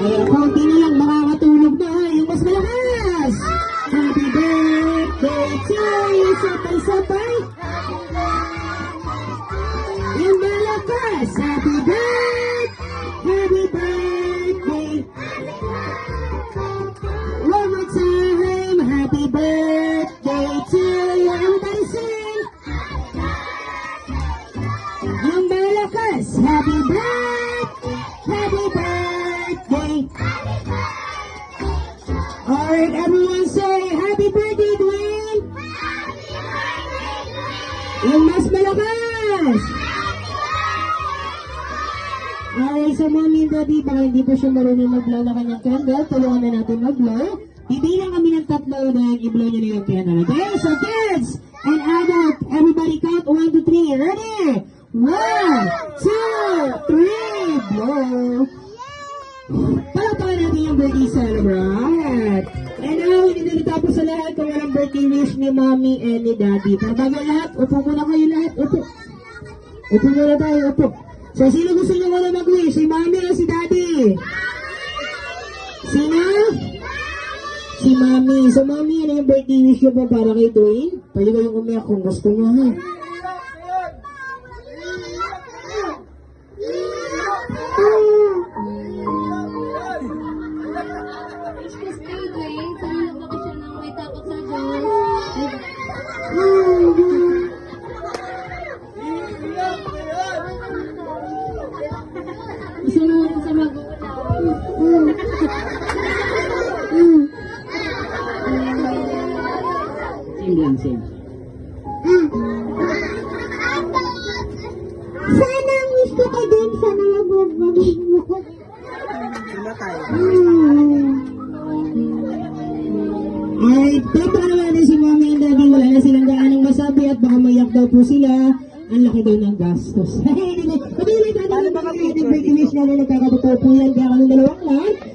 Ay, konti na lang, makakatulog na ha. Yung mas malakas. Happy birthday to you. Sabay-sabay. Yung malakas. Happy birthday. Happy birthday. One more time. Happy birthday to you. Everybody sing. Yung malakas. Happy birthday. Happy birthday. Alright, everyone say, happy birthday, Dwayne! Yung mas malakas! Alright, so mommy and daddy, baka hindi pa siya marunong mag-blow na kanyang candle, tulungan na natin mag-blow. Bibilang kami ng 3 dahil i-blow niya na yung candle. Okay, so kids and adult, everybody count 1 to 3. Ready? 1, 2, 3, blow! Palapakan natin yung birthday celebrant. And now, hindi natapos sa lahat kung walang birthday wish ni mommy and ni daddy. Pero bago lahat, upo muna kayo lahat. Upo. Upo muna tayo, upo. So, sino gusto nyo muna mag-wish? Si mommy o si daddy? Sino? Si mommy. So, mommy, ano yung birthday wish nyo pa para kay Dwayne? Pwede kayong umiyak kung gusto nyo, ha? Gusto mo sa magulang. Same lang, same. Sana ang wish ko kay din sa mga bugbagin mo. Sila tayo. Alright, teka naman si mommy and daddy, wala na silang gaanong masabi at baka mayak daw po sila. Ang laki daw ng gastos. Hindi, pati ulit natin ang mga birthday wish na nagkakatotoo po yan kaya kami dalawang lang.